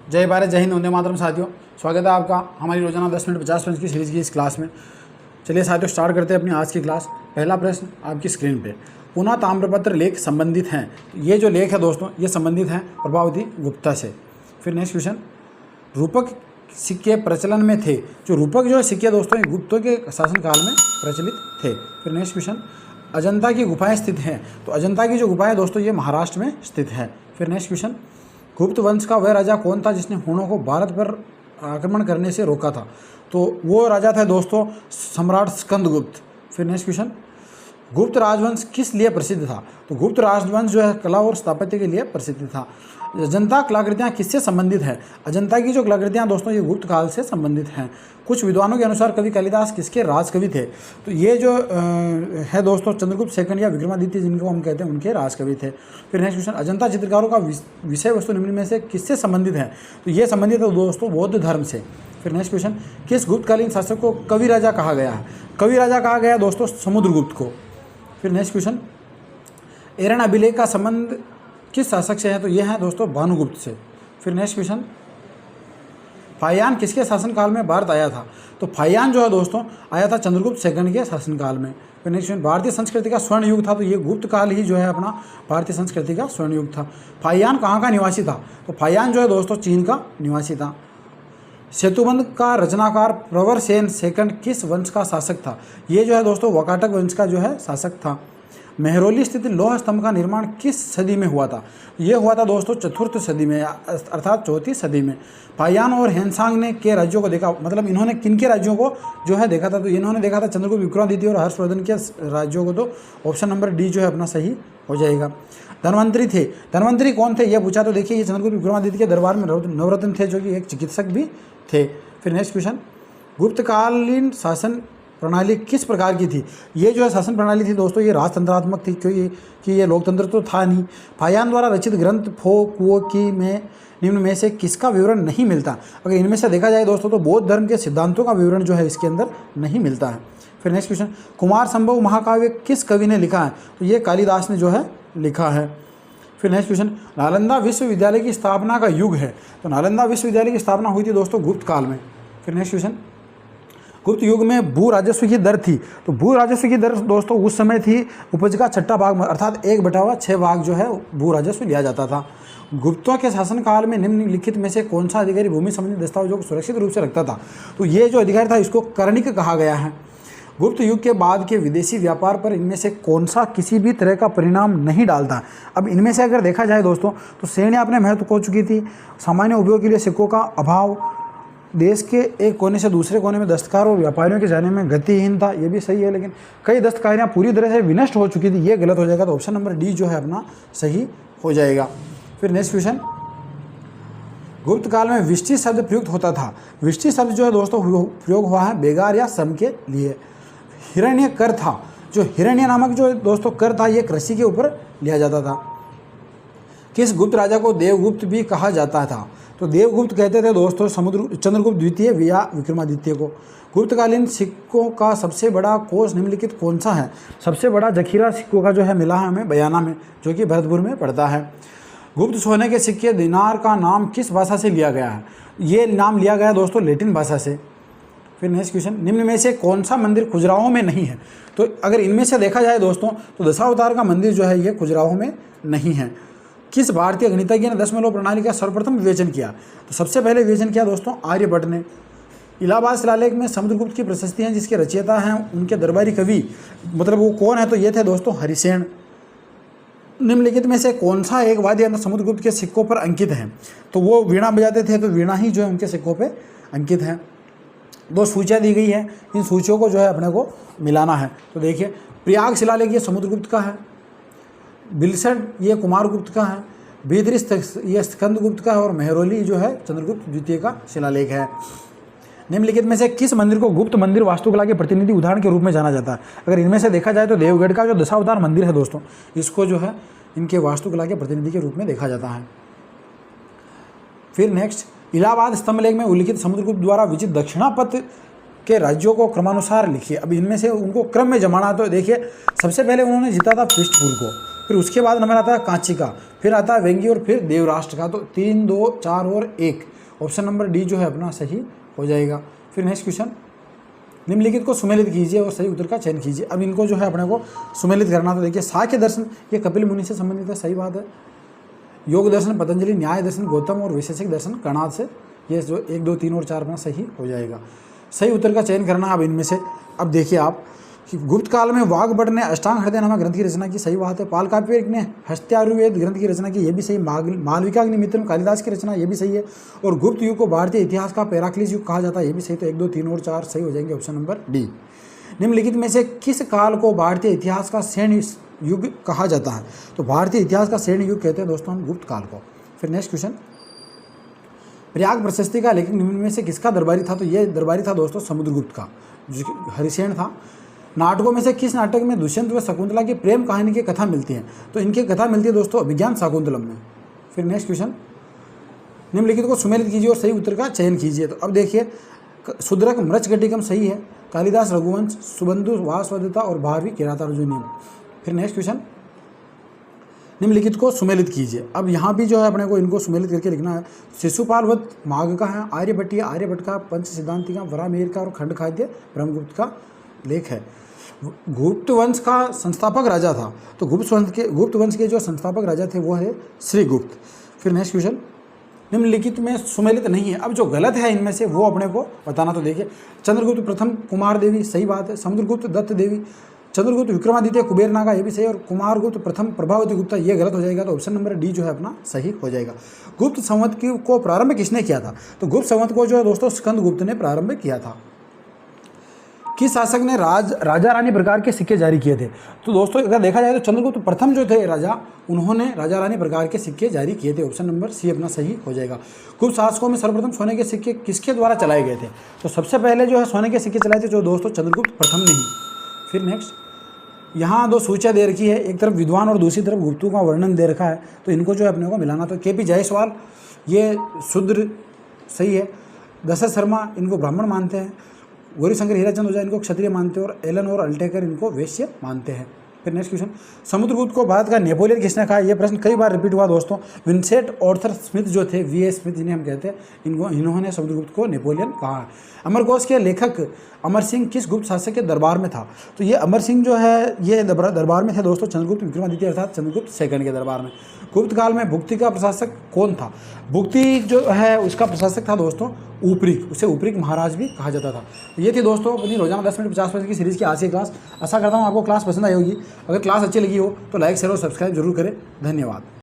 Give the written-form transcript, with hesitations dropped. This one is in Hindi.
जय भारत, जय हिंद, वंदे मातरम। साथियों, स्वागत है आपका हमारी रोजाना 10 मिनट 50 मिनट की सीरीज की इस क्लास में। चलिए साथियों, स्टार्ट करते हैं अपनी आज की क्लास। पहला प्रश्न आपकी स्क्रीन पे, पुनः ताम्रपत्र लेख संबंधित हैं। ये जो लेख है दोस्तों, ये संबंधित हैं प्रभावती गुप्ता से। फिर नेक्स्ट क्वेश्चन, रूपक सिक्के प्रचलन में थे। जो रूपक जो है सिक्के दोस्तों, ये गुप्तों के शासनकाल में प्रचलित थे। फिर नेक्स्ट क्वेश्चन, अजंता की गुफाएं स्थित हैं। तो अजंता की जो गुफाएं दोस्तों, ये महाराष्ट्र में स्थित है। फिर नेक्स्ट क्वेश्चन, गुप्त वंश का वह राजा कौन था जिसने हुणों को भारत पर आक्रमण करने से रोका था। तो वो राजा था दोस्तों सम्राट स्कंदगुप्त। फिर नेक्स्ट क्वेश्चन, गुप्त राजवंश किस लिए प्रसिद्ध था। तो गुप्त राजवंश जो है कला और स्थापत्य के लिए प्रसिद्ध था। अजंता कलाकृतियाँ किससे संबंधित है। अजंता की जो कलाकृतियाँ दोस्तों, ये गुप्त काल से संबंधित हैं। कुछ विद्वानों के अनुसार कवि कालिदास किसके राजकवि थे। तो ये जो है दोस्तों चंद्रगुप्त सेकंड या विक्रमादित्य जिनको हम कहते हैं, उनके राजकवि थे। फिर नेक्स्ट क्वेश्चन, अजंता चित्रकारों का विषय वस्तु निम्न में से किससे संबंधित है। तो ये संबंधित है दोस्तों बौद्ध धर्म से। फिर नेक्स्ट क्वेश्चन, किस गुप्तकालीन शासक को कवि राजा कहा गया है। कवि राजा कहा गया दोस्तों समुद्रगुप्त को। फिर नेक्स्ट क्वेश्चन, एरन अभिलेख का संबंध किस शासक से है। तो यह है दोस्तों भानुगुप्त से। फिर नेक्स्ट क्वेश्चन, फाहियान किसके शासनकाल में भारत आया था। तो फाहियान जो है दोस्तों आया था चंद्रगुप्त सेकंड के शासनकाल में। फिर नेक्स्ट क्वेश्चन, भारतीय संस्कृति का स्वर्ण युग था। तो ये गुप्त काल ही जो है अपना भारतीय संस्कृति का स्वर्ण युग था। फाहियान कहाँ का निवासी था। तो फाहियान जो है दोस्तों चीन का निवासी था। सेतुबंध का रचनाकार प्रवर सेन सेकंड किस वंश का शासक था। ये जो है दोस्तों वाकाटक वंश का जो है शासक था। मेहरौली स्थित लौह स्तंभ का निर्माण किस सदी में हुआ था। ये हुआ था दोस्तों चतुर्थ सदी में, अर्थात चौथी सदी में। फाहियान और हेनसांग ने के राज्यों को देखा, मतलब इन्होंने किन के राज्यों को जो है देखा था। तो इन्होंने देखा था चंद्रगुप्त विक्रमादित्य और हर्षवर्धन के राज्यों को। तो ऑप्शन नंबर डी जो है अपना सही हो जाएगा। धनवंतरी थे। धनवंतरी कौन थे ये पूछा। तो देखिए, ये चंद्रगुप्त विक्रमादित्य के दरबार में नवरत्न थे, जो कि एक चिकित्सक भी थे। फिर नेक्स्ट क्वेश्चन, गुप्तकालीन शासन प्रणाली किस प्रकार की थी। ये जो है शासन प्रणाली थी दोस्तों, ये राजतंत्रात्मक थी, क्योंकि कि ये लोकतंत्र तो था नहीं। फाहियान द्वारा रचित ग्रंथ फो कुओ की में निम्न में से किसका विवरण नहीं मिलता। अगर इनमें से देखा जाए दोस्तों, तो बौद्ध धर्म के सिद्धांतों का विवरण जो है इसके अंदर नहीं मिलता है। फिर नेक्स्ट क्वेश्चन, कुमार संभव महाकाव्य किस कवि ने लिखा है। तो ये कालिदास ने जो है लिखा है। फिर नेक्स्ट क्वेश्चन, नालंदा विश्वविद्यालय की स्थापना का युग है। तो नालंदा विश्वविद्यालय की स्थापना हुई थी दोस्तों गुप्त काल में। फिर नेक्स्ट क्वेश्चन, गुप्त युग में भू राजस्व की दर थी। तो भू राजस्व की दर दोस्तों उस समय थी उपज का 6वां भाग, अर्थात 1/6 भाग जो है भू राजस्व लिया जाता था। गुप्तों के शासनकाल में निम्नलिखित में से कौन सा अधिकारी भूमि संबंधी दस्तावेजों को सुरक्षित रूप से रखता था। तो ये जो अधिकारी था इसको कर्णिक कहा गया है। गुप्त युग के बाद के विदेशी व्यापार पर इनमें से कौन सा किसी भी तरह का परिणाम नहीं डालता। अब इनमें से अगर देखा जाए दोस्तों, तो श्रेणियाँ अपने महत्व खो चुकी थी। सामान्य उपयोग के लिए सिक्कों का अभाव, देश के एक कोने से दूसरे कोने में दस्तकार और व्यापारियों के जाने में गतिहीन था। ये भी सही है, लेकिन कई दस्तकारियाँ पूरी तरह से विनष्ट हो चुकी थी। ये गलत हो जाएगा। तो ऑप्शन नंबर डी जो है अपना सही हो जाएगा। फिर नेक्स्ट क्वेश्चन, गुप्त काल में विष्टि शब्द प्रयुक्त होता था। विष्टि शब्द जो है दोस्तों प्रयोग हुआ है बेगार या श्रम के लिए। हिरण्य कर था। जो हिरण्य नामक जो दोस्तों कर था, ये कृषि के ऊपर लिया जाता था। किस गुप्त राजा को देवगुप्त भी कहा जाता था। तो देवगुप्त कहते थे दोस्तों चंद्रगुप्त द्वितीय या विक्रमादित्य को। गुप्तकालीन सिक्कों का सबसे बड़ा कोष निम्नलिखित कौन सा है। सबसे बड़ा जखीरा सिक्कों का जो है मिला है हमें बयाना में, जो कि भरतपुर में पड़ता है। गुप्त सोने के सिक्के दिनार का नाम किस भाषा से लिया गया है। ये नाम लिया गया दोस्तों लैटिन भाषा से। फिर नेक्स्ट क्वेश्चन, निम्न में से कौन सा मंदिर खुजराहो में नहीं है। तो अगर इनमें से देखा जाए दोस्तों, तो दशावतार का मंदिर जो है ये खुजराहो में नहीं है। किस भारतीय गणितज्ञ ने दशमलव प्रणाली का सर्वप्रथम विवेचन किया। तो सबसे पहले विवेचन किया दोस्तों आर्यभट्ट ने। इलाहाबाद शिलालेख में समुद्रगुप्त की प्रशस्ति हैं, जिसके रचयिता हैं उनके दरबारी कवि, मतलब वो कौन है। तो ये थे दोस्तों हरिसेन। निम्नलिखित में से कौन सा एक वाद्य यंत्र समुद्रगुप्त के सिक्कों पर अंकित है। तो वो वीणा बजाते थे, तो वीणा ही जो है उनके सिक्कों पर अंकित है। 2 सूचियाँ दी गई हैं, इन सूचियों को जो है अपने को मिलाना है। तो देखिए, प्रयाग शिलालेख ये समुद्रगुप्त का है, बिलसड ये कुमारगुप्त का है, बीदृष्ट ये स्कंदगुप्त का है, और मेहरौली जो है चंद्रगुप्त द्वितीय का शिलालेख है। निम्नलिखित में से किस मंदिर को गुप्त मंदिर वास्तुकला के प्रतिनिधि उदाहरण के रूप में जाना जाता है। अगर इनमें से देखा जाए तो देवगढ़ का जो दशावतार मंदिर है दोस्तों, इसको जो है इनके वास्तुकला के प्रतिनिधि के रूप में देखा जाता है। फिर नेक्स्ट, इलाहाबाद स्तंभलेख में उल्लिखित समुद्रगुप्त द्वारा विचित दक्षिणापथ के राज्यों को क्रमानुसार लिखिए। अब इनमें से उनको क्रम में जमाना। तो देखिए, सबसे पहले उन्होंने जीता था पृष्ठपुर को, फिर उसके बाद नंबर आता है कांची का, फिर आता है वेंगी और फिर देवराष्ट्र का। तो 3, 2, 4 और 1 ऑप्शन नंबर डी जो है अपना सही हो जाएगा। फिर नेक्स्ट क्वेश्चन, निम्नलिखित को सुमेलित कीजिए और सही उत्तर का चयन कीजिए। अब इनको जो है अपने को सुमेलित करना, तो देखिए सांख्य दर्शन ये कपिल मुनि से संबंधित है, सही बात है। योग दर्शन पतंजलि, न्याय दर्शन गौतम और वैशेषिक दर्शन कणाद से। ये जो 1, 2, 3 और 4 अपना सही हो जाएगा। सही उत्तर का चयन करना अब इनमें से। अब देखिए आप कि गुप्त काल में वाग्भट ने अष्टांग हृदय नामक ग्रंथ की रचना की, सही बात है। पालकाव्य ने हस्त्यायुर्वेद ग्रंथ की रचना की, ये भी सही। मालविकाग्निमित्रम कालिदास की रचना, ये भी सही है। और गुप्त युग को भारतीय इतिहास का पैराक्लिस युग कहा जाता है, ये भी सही। तो 1, 2, 3 और 4 सही हो जाएंगे, ऑप्शन नंबर डी। निम्नलिखित में से किस काल को भारतीय इतिहास का स्वर्ण युग कहा जाता है? तो भारतीय इतिहास का स्वर्ण युग कहते हैं दोस्तों हम गुप्त काल को। फिर नेक्स्ट क्वेश्चन, प्रयाग प्रशस्ति का लेखक निम्न में से किसका दरबारी था? तो ये दरबारी था दोस्तों समुद्रगुप्त का, जो हरिसेन था। नाटकों में से किस नाटक में दुष्यंत व शकुंतला की प्रेम कहानी की कथा मिलती है? तो इनकी कथा मिलती है दोस्तों अभिज्ञान शाकुंतलम में। फिर नेक्स्ट क्वेश्चन, निम्नलिखित को सुमेलित कीजिए और सही उत्तर का चयन कीजिए। तो अब देखिए शूद्रक मृच्छकटिकम सही है, कालिदास रघुवंश, सुबंधु वासवदत्ता और भारवी किरातार्जुनीय। फिर नेक्स्ट क्वेश्चन, निम्नलिखित को सुमेलित कीजिए। अब यहाँ भी जो है अपने को इनको सुमेलित करके लिखना है। शिशुपाल वध माघ का है, आर्यभट्टीय आर्यभट्ट का, पंच सिद्धांति का, वरामिहिर का और खंडखाद्य ब्रह्मगुप्त का लेख है। गुप्त वंश का संस्थापक राजा था, तो गुप्त वंश के जो संस्थापक राजा थे वो है श्रीगुप्त। फिर नेक्स्ट क्वेश्चन, निम्नलिखित में सुमेलित नहीं है। अब जो गलत है इनमें से वो अपने को बताना। तो देखिए चंद्रगुप्त प्रथम कुमार देवी, सही बात है। समुद्रगुप्त दत्त देवी, चंद्रगुप्त विक्रमादित्य कुबेर नागा, ये भी सही। और कुमारगुप्त प्रथम प्रभावती गुप्ता, ये गलत हो जाएगा। तो ऑप्शन नंबर डी जो है अपना सही हो जाएगा। गुप्त संवत को प्रारंभ किसने किया था? तो गुप्त संवत को जो है दोस्तों स्कंदगुप्त ने प्रारंभ किया था। किस शासक ने राजा रानी प्रकार के सिक्के जारी किए थे? तो दोस्तों अगर देखा जाए तो चंद्रगुप्त प्रथम जो थे राजा, उन्होंने राजा रानी प्रकार के सिक्के जारी किए थे। ऑप्शन नंबर सी अपना सही हो जाएगा। गुप्त शासकों में सर्वप्रथम सोने के सिक्के किसके द्वारा चलाए गए थे? तो सबसे पहले जो है सोने के सिक्के चलाए थे जो दोस्तों चंद्रगुप्त प्रथम ने ही। फिर नेक्स्ट, यहाँ 2 सूचियाँ दे रखी है, एक तरफ विद्वान और दूसरी तरफ गुप्तों का वर्णन दे रखा है। तो इनको जो है अपने को मिलाना। तो केपी जायसवाल ये शूद्र, सही है। दशरथ शर्मा इनको ब्राह्मण मानते हैं। गौरीशंकर हीराचंद ओझा इनको क्षत्रिय मानते हैं। और एलन और अल्टेकर इनको वैश्य मानते हैं। फिर नेक्स्ट क्वेश्चन, समुद्रगुप्त को भारत का नेपोलियन किसने कहा? यह प्रश्न कई बार रिपीट हुआ दोस्तों। विंसेंट ऑर्थर स्मिथ जो थे, वी ए स्मिथ जिन्हें हम कहते हैं, इन्होंने समुद्रगुप्त को नेपोलियन कहा है। अमरकोश के लेखक अमर सिंह किस गुप्त शासक के दरबार में था? तो ये अमर सिंह जो है ये दरबार में थे दोस्तों चंद्रगुप्त विक्रमादित्य अर्थात चंद्रगुप्त सेकंड के दरबार में। गुप्त काल में भुक्ति का प्रशासक कौन था? भुक्ति जो है उसका प्रशासक था दोस्तों ऊपरीक, उसे ऊपरीक महाराज भी कहा जाता था। ये थी दोस्तों अपनी रोजाना 10 मिनट 50 मिनट की सीरीज़ की आज की क्लास। आशा करता हूँ आपको क्लास पसंद आई होगी। अगर क्लास अच्छी लगी हो तो लाइक शेयर और सब्सक्राइब जरूर करें। धन्यवाद।